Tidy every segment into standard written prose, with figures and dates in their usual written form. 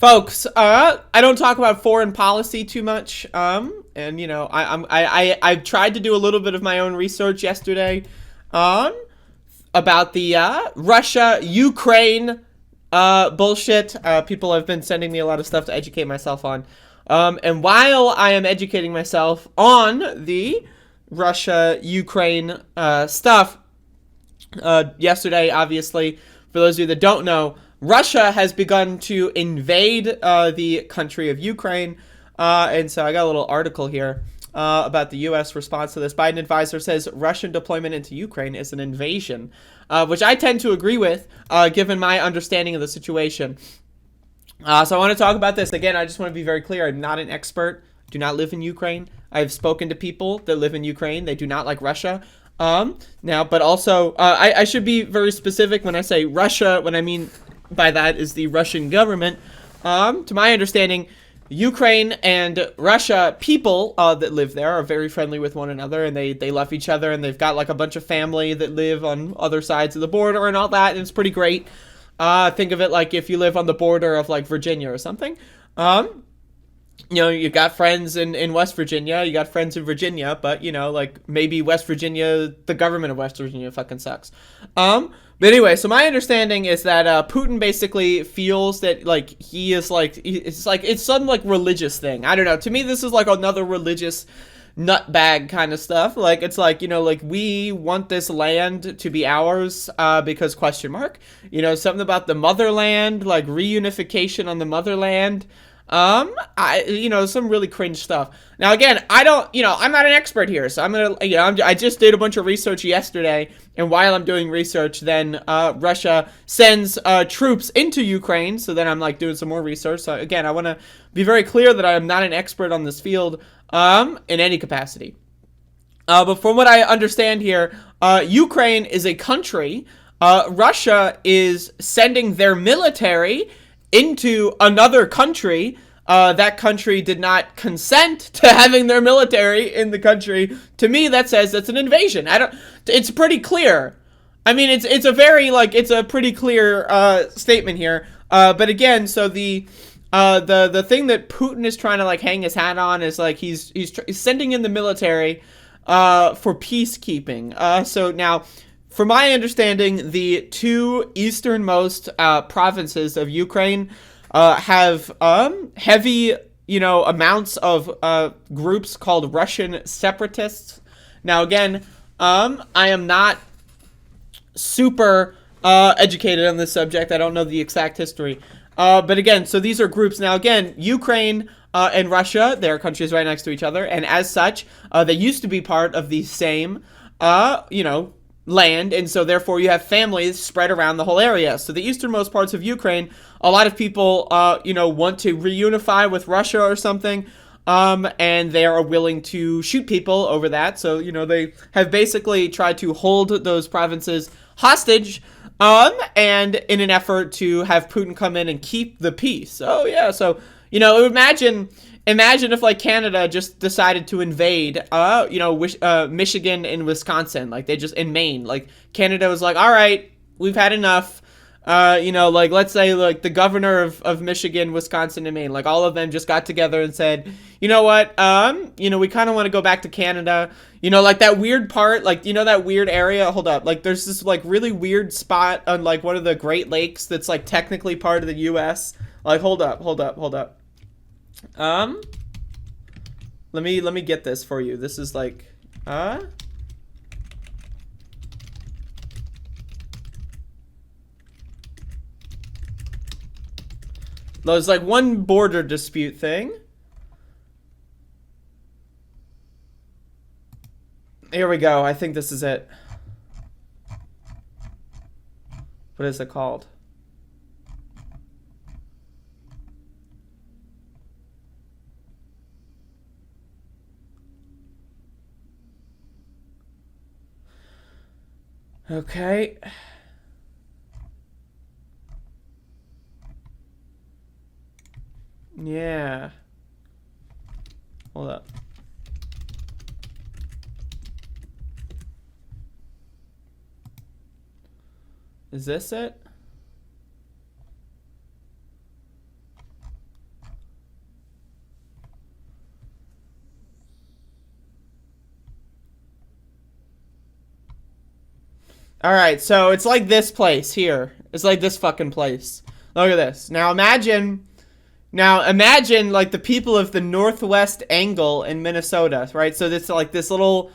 Folks, I don't talk about foreign policy too much. And you know, I've tried to do a little bit of my own research yesterday, um, about the Russia Ukraine bullshit. People have been sending me a lot of stuff to educate myself on. And while I am educating myself on the Russia Ukraine stuff, yesterday, obviously, for those of you that don't know, Russia has begun to invade the country of Ukraine. And so I got a little article here about the U.S. response to this. Biden advisor says Russian deployment into Ukraine is an invasion, which I tend to agree with, given my understanding of the situation. So I want to talk about this. Again, I just want to be very clear. I'm not an expert. Do not live in Ukraine. I've spoken to people that live in Ukraine. They do not like Russia. Now, but also, I should be very specific when I say Russia. What I mean by that is the Russian government. To my understanding, Ukraine and Russia people that live there are very friendly with one another, and they love each other, and they've got like a bunch of family that live on other sides of the border and all that, and it's pretty great. Think of it like if you live on the border of like Virginia or something. You know, you got friends in West Virginia, you got friends in Virginia, but, you know, like, maybe West Virginia, the government of West Virginia fucking sucks. But anyway, so my understanding is that, Putin basically feels that, like, he is, like, it's some, like, religious thing. I don't know. To me, this is, like, another religious nutbag kind of stuff. Like, it's like, you know, like, we want this land to be ours, because question mark, you know, something about the motherland, like, reunification on the motherland. You know, some really cringe stuff. Now, again, I don't, you know, I'm not an expert here, so I'm gonna, you know, I just did a bunch of research yesterday, and while I'm doing research, then, Russia sends, troops into Ukraine, so then I'm, like, doing some more research. So, again, I want to be very clear that I am not an expert on this field, in any capacity. But from what I understand here, Ukraine is a country. Russia is sending their military into another country. That country did not consent to having their military in the country. To me, that says that's an invasion. It's pretty clear. I mean, it's a very, like, it's a pretty clear, statement here. But again, so the thing that Putin is trying to, like, hang his hat on is, like, he's sending in the military, for peacekeeping. So now, from my understanding, the two easternmost provinces of Ukraine have heavy, you know, amounts of groups called Russian separatists. Now, again, I am not super educated on this subject. I don't know the exact history. But again, so these are groups. Now, again, Ukraine and Russia, they're countries right next to each other, and as such, they used to be part of the same, you know, land, and so therefore you have families spread around the whole area. So the easternmost parts of Ukraine, a lot of people, you know, want to reunify with Russia or something, and they are willing to shoot people over that. So, you know, they have basically tried to hold those provinces hostage, and in an effort to have Putin come in and keep the peace. Oh yeah, so, you know, imagine if, like, Canada just decided to invade, you know, Michigan and Wisconsin, like, they just, in Maine, like, Canada was like, all right, we've had enough, you know, like, let's say, like, the governor of Michigan, Wisconsin, and Maine, like, all of them just got together and said, you know what, you know, we kind of want to go back to Canada, you know, like, that weird part, like, you know, that weird area, hold up, like, there's this, like, really weird spot on, like, one of the Great Lakes that's, like, technically part of the U.S., like, hold up, let me get this for you. This is like, there's like one border dispute thing. Here we go. I think this is it. What is it called? Okay. Yeah. Hold up. Is this it? All right, so it's like this place here. It's like this fucking place. Look at this. Now imagine like the people of the northwest angle in Minnesota, right? So this like this little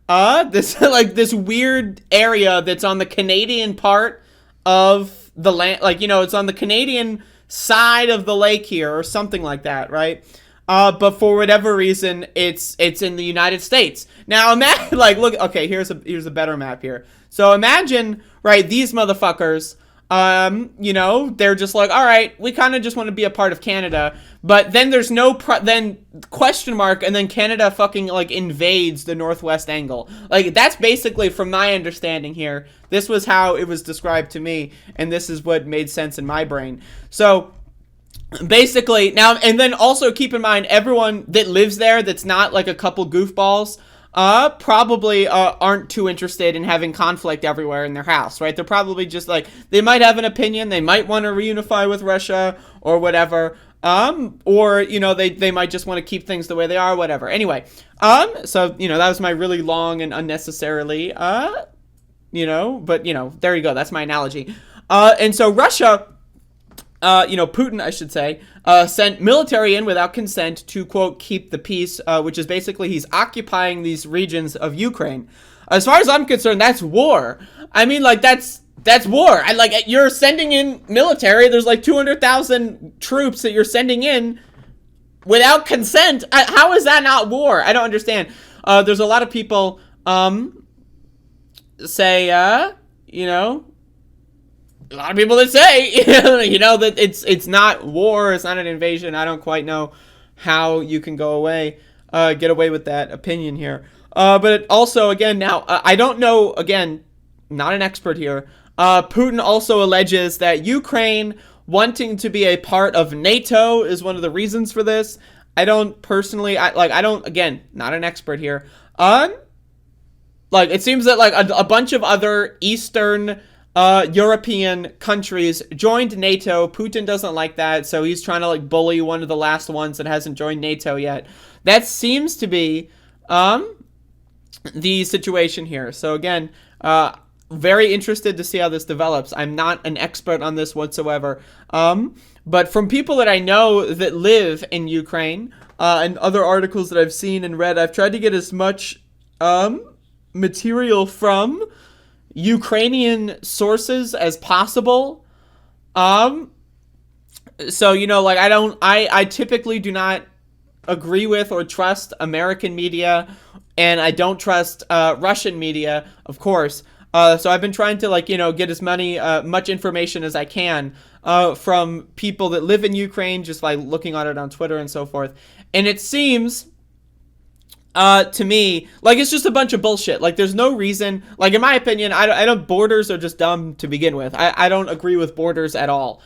this like this weird area that's on the Canadian part of the land, like, you know, it's on the Canadian side of the lake here or something like that, right? But for whatever reason, it's in the United States. Now imagine, like, look, okay, here's a better map here. So imagine, right, these motherfuckers, you know, they're just like, all right, we kind of just want to be a part of Canada, but then there's no then question mark, and then Canada fucking like invades the northwest angle. Like, that's basically, from my understanding here, this was how it was described to me, and this is what made sense in my brain. So basically, now, and then also keep in mind, everyone that lives there that's not like a couple goofballs probably aren't too interested in having conflict everywhere in their house, right? They're probably just like, they might have an opinion, they might want to reunify with Russia or whatever, or, you know, they might just want to keep things the way they are, whatever. Anyway, so, you know, that was my really long and unnecessarily, you know, but, you know, there you go, that's my analogy. And so Russia, you know, Putin, I should say, sent military in without consent to, quote, keep the peace, which is basically he's occupying these regions of Ukraine. As far as I'm concerned, that's war. I mean, like, that's war. You're sending in military. There's like 200,000 troops that you're sending in without consent. How is that not war? I don't understand. There's a lot of people, say, you know, a lot of people that say, you know, that it's not war, it's not an invasion. I don't quite know how you can get away with that opinion here. But also, again, now, I don't know, again, not an expert here. Putin also alleges that Ukraine wanting to be a part of NATO is one of the reasons for this. I don't personally, again, not an expert here. Like, it seems that, like, a bunch of other Eastern European countries joined NATO. Putin doesn't like that, so he's trying to like bully one of the last ones that hasn't joined NATO yet. That seems to be the situation here. So again, very interested to see how this develops. I'm not an expert on this whatsoever, but from people that I know that live in Ukraine, and other articles that I've seen and read, I've tried to get as much material from Ukrainian sources as possible. So, you know, like, I typically do not agree with or trust American media, and I don't trust Russian media, of course. So I've been trying to, like, you know, get as much information as I can from people that live in Ukraine, just like looking at it on Twitter and so forth. And it seems to me, like, it's just a bunch of bullshit. Like, there's no reason, like, in my opinion, I don't, borders are just dumb to begin with. I don't agree with borders at all.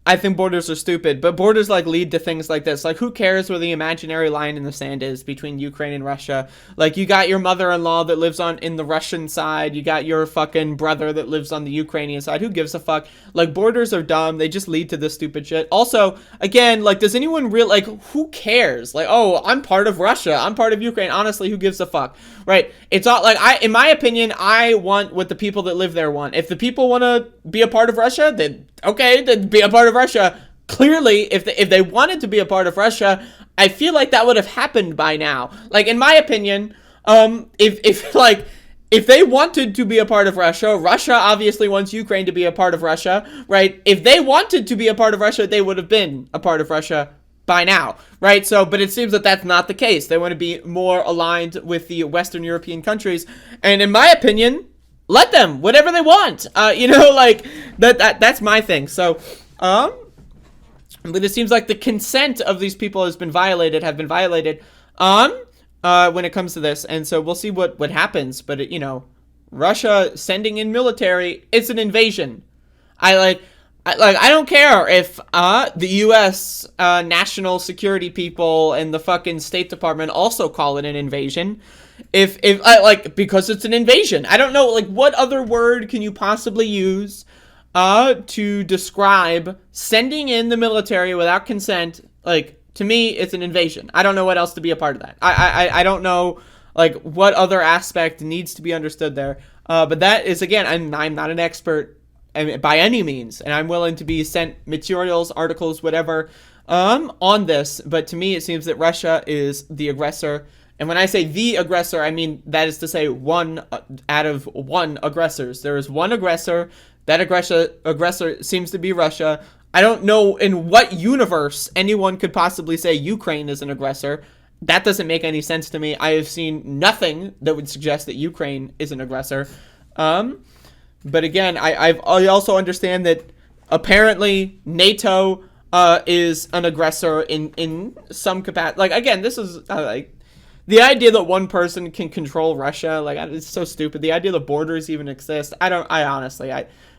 I think borders are stupid, but borders, like, lead to things like this. Like, who cares where the imaginary line in the sand is between Ukraine and Russia? Like, you got your mother-in-law that lives in the Russian side. You got your fucking brother that lives on the Ukrainian side. Who gives a fuck? Like, borders are dumb. They just lead to this stupid shit. Also, again, like, does anyone like, who cares? Like, oh, I'm part of Russia. I'm part of Ukraine. Honestly, who gives a fuck? Right? It's all, like, in my opinion, I want what the people that live there want. If the people want to be a part of Russia, then okay, then be a part of Russia. Clearly, if they wanted to be a part of Russia, I feel like that would have happened by now. Like, in my opinion, if they wanted to be a part of Russia, Russia obviously wants Ukraine to be a part of Russia, right? If they wanted to be a part of Russia, they would have been a part of Russia by now, right? So, but it seems that that's not the case. They want to be more aligned with the Western European countries, and in my opinion, let them, whatever they want. You know, like, that's my thing. So, but it seems like the consent of these people have been violated, when it comes to this. And so we'll see what happens. But, you know, Russia sending in military, it's an invasion. I don't care if the U.S. National Security people and the fucking State Department also call it an invasion. Because it's an invasion. I don't know, like, what other word can you possibly use to describe sending in the military without consent? Like, to me, it's an invasion. I don't know what else to be a part of that. I don't know, like what other aspect needs to be understood there. But that is, again, I'm not an expert by any means, and I'm willing to be sent materials, articles, whatever, on this. But to me, it seems that Russia is the aggressor. And when I say the aggressor, I mean that is to say one out of one aggressors. There is one aggressor. That aggressor seems to be Russia. I don't know in what universe anyone could possibly say Ukraine is an aggressor. That doesn't make any sense to me. I have seen nothing that would suggest that Ukraine is an aggressor. But again, I also understand that apparently NATO is an aggressor in some capacity. Like, again, this is like the idea that one person can control Russia. Like, it's so stupid. The idea that borders even exist. I honestly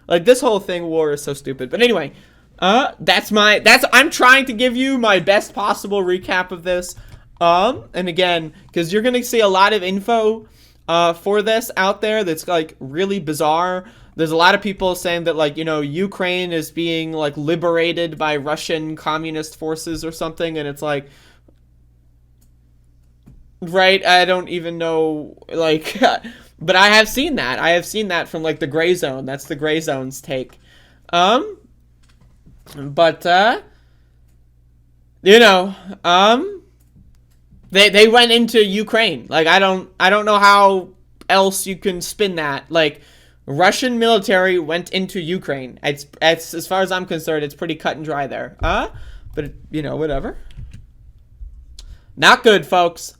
like this whole war is so stupid. But anyway, I'm trying to give you my best possible recap of this. And again, because you're gonna see a lot of info for this out there that's like really bizarre. There's a lot of people saying that, like, you know, Ukraine is being like liberated by Russian communist forces or something, and it's like, right? I don't even know, like, but I have seen that. I have seen that from like the Gray Zone. That's the Gray Zone's take. But you know, they went into Ukraine. Like, I don't know how else you can spin that. Like, Russian military went into Ukraine. It's as far as I'm concerned, it's pretty cut and dry there. But you know, whatever. Not good, folks.